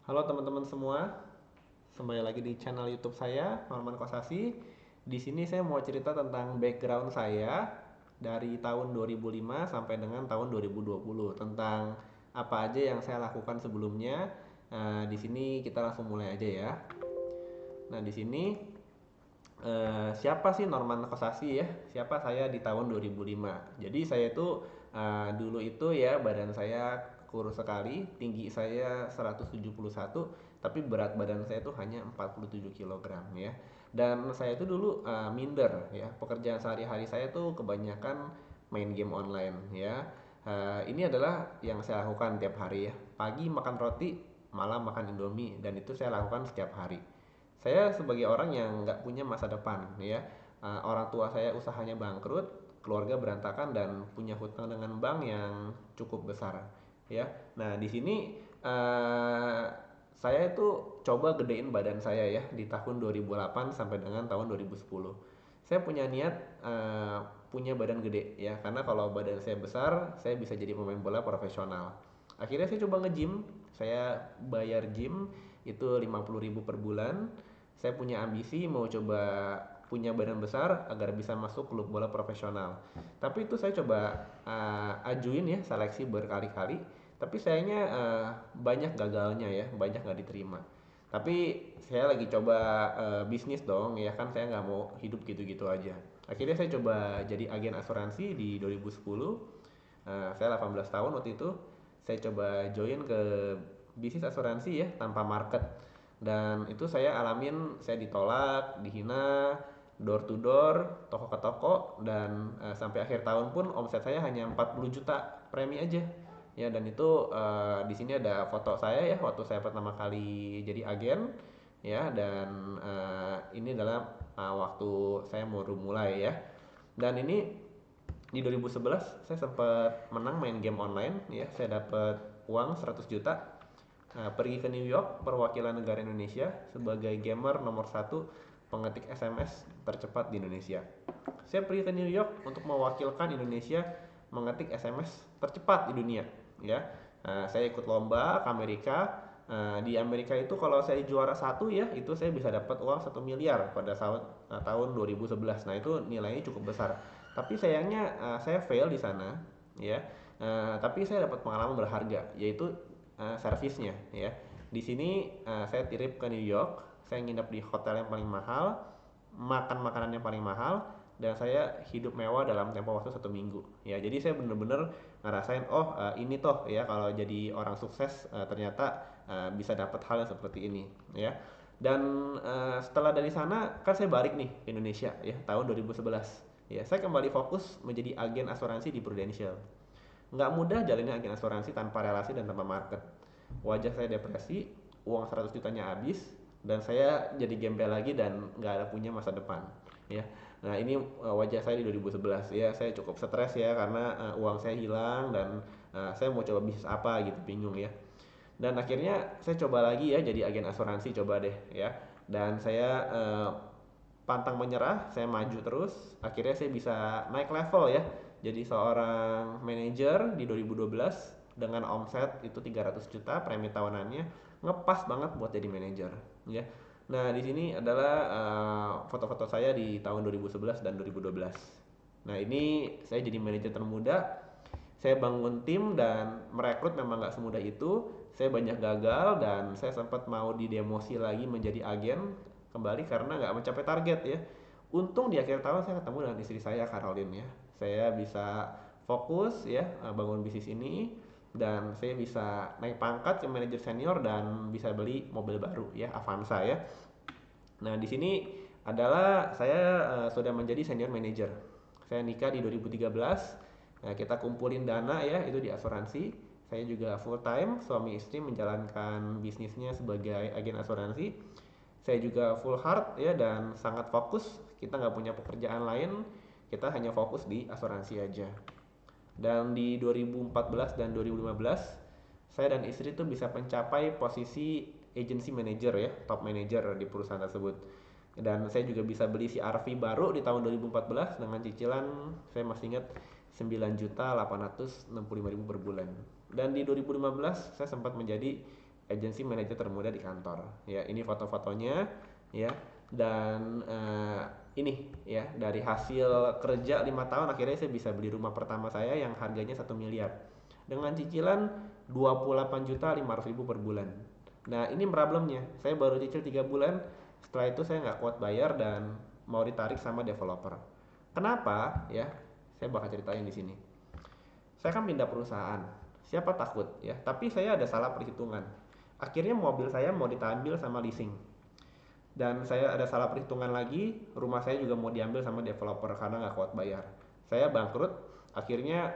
Halo teman-teman semua, kembali lagi di channel YouTube saya, Norman Kosasi. Di sini saya mau cerita tentang background saya dari tahun 2005 sampai dengan tahun 2020 tentang apa aja yang saya lakukan sebelumnya. Di sini kita langsung mulai aja ya. Nah, di sini siapa sih Norman Kosasi ya? Siapa saya di tahun 2005? Jadi saya itu dulu itu ya badan saya kurus sekali, tinggi saya 171, tapi berat badan saya itu hanya 47 kilogram ya. Dan saya itu dulu minder ya. Pekerjaan sehari-hari saya tuh kebanyakan main game online ya. Ini adalah yang saya lakukan tiap hari ya. Pagi makan roti, malam makan Indomie, dan itu saya lakukan setiap hari. Saya sebagai orang yang nggak punya masa depan ya. Orang tua saya usahanya bangkrut, keluarga berantakan dan punya hutang dengan bank yang cukup besar ya. Nah, di sini uh, saya itu coba gedein badan saya ya di tahun 2008 sampai dengan tahun 2010. Saya punya niat punya badan gede ya, karena kalau badan saya besar saya bisa jadi pemain bola profesional. Akhirnya saya coba nge-gym, saya bayar gym itu 50.000 per bulan. Saya punya ambisi mau coba punya badan besar agar bisa masuk klub bola profesional. Tapi itu saya coba ajuin ya seleksi berkali-kali, tapi sayangnya banyak gagalnya ya, banyak nggak diterima. Tapi saya lagi coba bisnis dong ya, kan saya nggak mau hidup gitu-gitu aja. Akhirnya saya coba jadi agen asuransi di 2010. Saya 18 tahun waktu itu. Saya coba join ke bisnis asuransi ya tanpa market, dan itu saya alamin, saya ditolak, dihina, door to door, toko ke toko, dan sampai akhir tahun pun omset saya hanya 40 juta premi aja ya. Dan itu di sini ada foto saya ya waktu saya pertama kali jadi agen ya. Dan ini adalah waktu saya mau mulai ya. Dan ini di 2011 saya sempat menang main game online ya. Saya dapat uang 100 juta. Pergi ke New York, perwakilan negara Indonesia sebagai gamer nomor satu pengetik SMS tercepat di Indonesia. Saya pergi ke New York untuk mewakilkan Indonesia mengetik SMS tercepat di dunia ya. Saya ikut lomba ke Amerika. Di Amerika itu kalau saya juara satu ya, itu saya bisa dapat uang 1 miliar pada tahun 2011. Nah, itu nilainya cukup besar. Tapi sayangnya saya fail di sana ya. Tapi saya dapat pengalaman berharga, yaitu servisnya ya. Di sini saya tirip ke New York, saya nginep di hotel yang paling mahal, makan makanan yang paling mahal, dan saya hidup mewah dalam tempo waktu 1 minggu ya. Jadi saya bener-bener ngerasain, oh ini toh ya kalau jadi orang sukses ternyata bisa dapat hal yang seperti ini ya. Dan setelah dari sana kan saya balik nih ke Indonesia ya tahun 2011 ya. Saya kembali fokus menjadi agen asuransi di Prudential. Nggak mudah jalannya agen asuransi tanpa relasi dan tanpa market. Wajah saya depresi, uang 100 jutanya habis, dan saya jadi gembel lagi dan nggak ada punya masa depan ya. Nah, ini wajah saya di 2011 ya. Saya cukup stres ya karena uang saya hilang, dan saya mau coba bisnis apa gitu, bingung ya. Dan akhirnya saya coba lagi ya jadi agen asuransi, coba deh ya. Dan saya pantang menyerah, saya maju terus. Akhirnya saya bisa naik level ya. Jadi seorang manajer di 2012 dengan omset itu 300 juta premi tahunannya, ngepas banget buat jadi manajer ya. Nah, di sini adalah foto-foto saya di tahun 2011 dan 2012. Nah, ini saya jadi manajer termuda. Saya bangun tim dan merekrut memang nggak semudah itu. Saya banyak gagal dan saya sempat mau didemosi lagi menjadi agen kembali karena nggak mencapai target ya. Untung di akhir tahun saya ketemu dengan istri saya, Caroline ya. Saya bisa fokus ya bangun bisnis ini, dan saya bisa naik pangkat ke manajer senior dan bisa beli mobil baru ya, Avanza ya. Nah, di sini adalah saya sudah menjadi senior manager. Saya nikah di 2013. Nah, kita kumpulin dana ya itu di asuransi. Saya juga full time, suami istri menjalankan bisnisnya sebagai agen asuransi. Saya juga full heart ya dan sangat fokus. Kita nggak punya pekerjaan lain, kita hanya fokus di asuransi aja. Dan di 2014 dan 2015 saya dan istri tuh bisa mencapai posisi agency manager ya, top manager di perusahaan tersebut. Dan saya juga bisa beli CRV baru di tahun 2014 dengan cicilan, saya masih ingat, 9.865.000 per bulan. Dan di 2015 saya sempat menjadi agency manager termuda di kantor. Ya, ini foto-fotonya ya. Dan ini ya, dari hasil kerja 5 tahun akhirnya saya bisa beli rumah pertama saya yang harganya 1 miliar dengan cicilan 28.500.000 per bulan. Nah, ini problemnya, saya baru cicil 3 bulan, setelah itu saya nggak kuat bayar dan mau ditarik sama developer. Kenapa ya? Saya bakal ceritain di sini. Saya kan pindah perusahaan, siapa takut ya, tapi saya ada salah perhitungan. Akhirnya mobil saya mau diambil sama leasing, dan saya ada salah perhitungan lagi, rumah saya juga mau diambil sama developer karena nggak kuat bayar. Saya bangkrut, akhirnya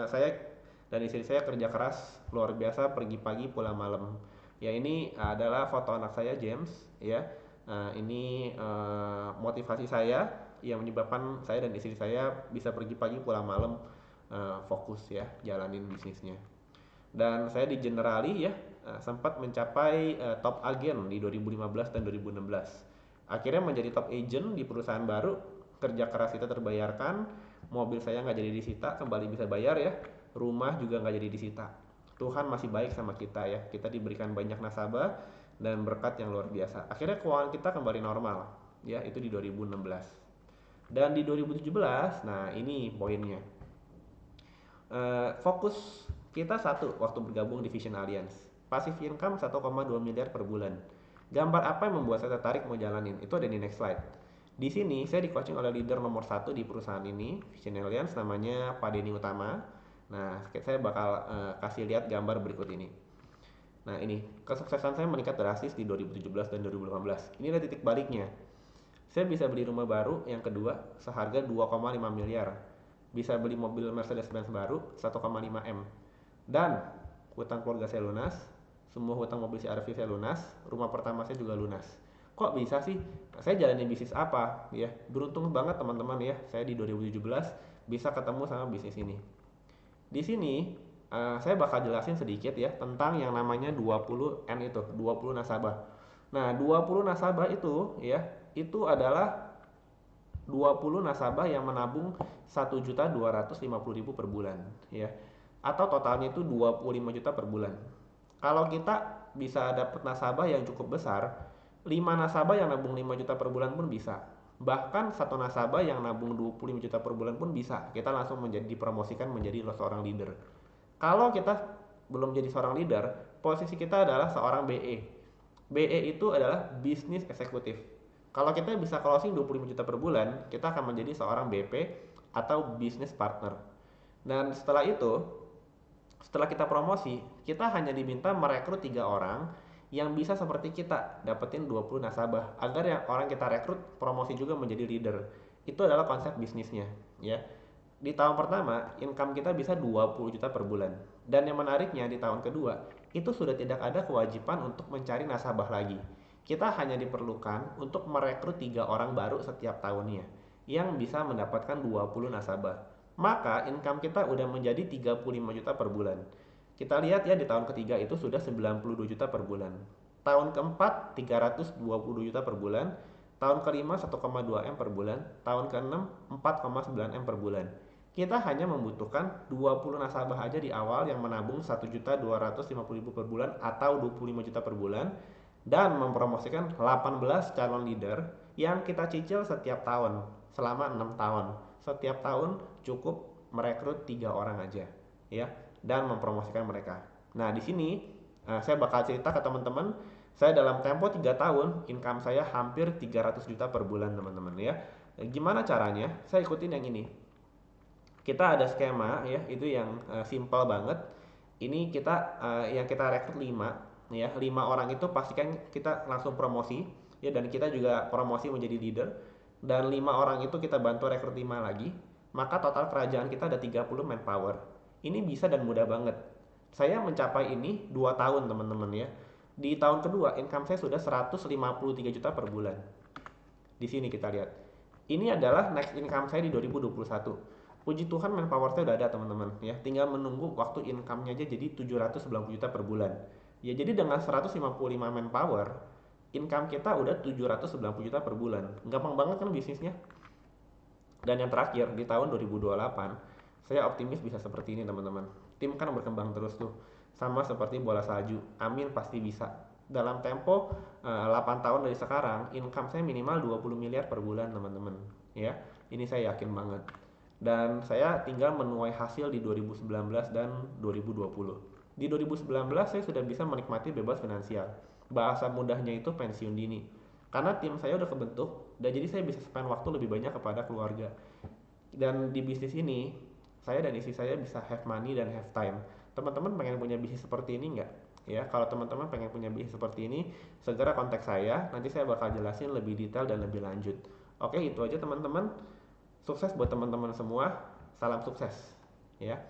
saya dan istri saya kerja keras luar biasa, pergi pagi pulang malam. Ya, ini adalah foto anak saya James ya. Ini motivasi saya yang menyebabkan saya dan istri saya bisa pergi pagi pulang malam, fokus ya jalanin bisnisnya. Dan saya di Generali ya, sempat mencapai top agen di 2015 dan 2016. Akhirnya menjadi top agent di perusahaan baru, kerja keras kita terbayarkan, mobil saya nggak jadi disita, kembali bisa bayar ya, rumah juga nggak jadi disita. Tuhan masih baik sama kita ya, kita diberikan banyak nasabah dan berkat yang luar biasa. Akhirnya keuangan kita kembali normal ya, itu di 2016. Dan di 2017, nah ini poinnya. Fokus kita satu waktu bergabung di Vision Alliance. Passive income 1,2 miliar per bulan. Gambar apa yang membuat saya tertarik mau jalanin? Itu ada di next slide. Di sini saya di coaching oleh leader nomor 1 di perusahaan ini, Vision Alliance, namanya Pak Denny Utama. Nah, saya bakal kasih lihat gambar berikut ini. Nah, ini kesuksesan saya meningkat drastis di 2017 dan 2018. Inilah titik baliknya. Saya bisa beli rumah baru yang kedua seharga 2,5 miliar. Bisa beli mobil Mercedes-Benz baru 1,5 M. Dan hutang keluarga saya lunas, semua hutang mobil CR-V saya lunas, rumah pertama saya juga lunas. Kok bisa sih? Saya jalanin bisnis apa? Ya, beruntung banget teman-teman ya. Saya di 2017 bisa ketemu sama bisnis ini. Di sini saya bakal jelasin sedikit ya tentang yang namanya 20N itu, 20 nasabah. Nah, 20 nasabah itu ya, itu adalah 20 nasabah yang menabung 1.250.000 per bulan ya. Atau totalnya itu 25 juta per bulan. Kalau kita bisa dapat nasabah yang cukup besar, 5 nasabah yang nabung 5 juta per bulan pun bisa. Bahkan satu nasabah yang nabung 25 juta per bulan pun bisa. Kita langsung dipromosikan menjadi seorang leader. Kalau kita belum jadi seorang leader, posisi kita adalah seorang BE. BE itu adalah bisnis eksekutif. Kalau kita bisa closing 25 juta per bulan, kita akan menjadi seorang BP atau business partner. Dan setelah itu, setelah kita promosi, kita hanya diminta merekrut 3 orang yang bisa seperti kita, dapetin 20 nasabah agar yang orang kita rekrut promosi juga menjadi leader. Itu adalah konsep bisnisnya, ya. Di tahun pertama, income kita bisa 20 juta per bulan. Dan yang menariknya di tahun kedua, itu sudah tidak ada kewajiban untuk mencari nasabah lagi. Kita hanya diperlukan untuk merekrut 3 orang baru setiap tahunnya yang bisa mendapatkan 20 nasabah. Maka income kita udah menjadi 35 juta per bulan. Kita lihat ya, di tahun ketiga itu sudah 92 juta per bulan. Tahun keempat 322 juta per bulan. Tahun kelima 1,2 M per bulan. Tahun keenam 4,9 M per bulan. Kita hanya membutuhkan 20 nasabah aja di awal yang menabung 1.250.000 per bulan atau 25 juta per bulan, dan mempromosikan 18 calon leader yang kita cicil setiap tahun selama 6 tahun. Setiap tahun cukup merekrut 3 orang aja ya, dan mempromosikan mereka. Nah, di sini saya bakal cerita ke teman-teman, saya dalam tempo 3 tahun income saya hampir 300 juta per bulan teman-teman ya. Gimana caranya? Saya ikutin yang ini. Kita ada skema ya, itu yang simple banget. Ini kita yang kita rekrut 5 ya, 5 orang itu pastikan kita langsung promosi ya, dan kita juga promosi menjadi leader, dan 5 orang itu kita bantu rekrut 5 lagi, maka total kerajaan kita ada 30 manpower. Ini bisa dan mudah banget. Saya mencapai ini 2 tahun teman-teman ya. Di tahun kedua income saya sudah 153 juta per bulan. Di sini kita lihat. Ini adalah next income saya di 2021. Puji Tuhan manpower saya udah ada teman-teman ya. Tinggal menunggu waktu income-nya aja jadi 790 juta per bulan. Ya, jadi dengan 155 manpower, income kita udah 790 juta per bulan. Gampang banget kan bisnisnya? Dan yang terakhir, di tahun 2028, saya optimis bisa seperti ini teman-teman. Tim kan berkembang terus tuh. sama seperti bola salju. Amin, pasti bisa. Dalam tempo 8 tahun dari sekarang, income saya minimal 20 miliar per bulan, teman-teman. Ya, ini saya yakin banget. Dan saya tinggal menuai hasil di 2019 dan 2020. Di 2019 saya sudah bisa menikmati bebas finansial. Bahasa mudahnya itu pensiun dini. Karena tim saya udah kebentuk, dan jadi saya bisa spend waktu lebih banyak kepada keluarga. Dan di bisnis ini, saya dan istri saya bisa have money dan have time. Teman-teman pengen punya bisnis seperti ini nggak? Ya, kalau teman-teman pengen punya bisnis seperti ini, segera kontak saya. Nanti saya bakal jelasin lebih detail dan lebih lanjut. Oke, itu aja teman-teman. Sukses buat teman-teman semua. Salam sukses. Ya.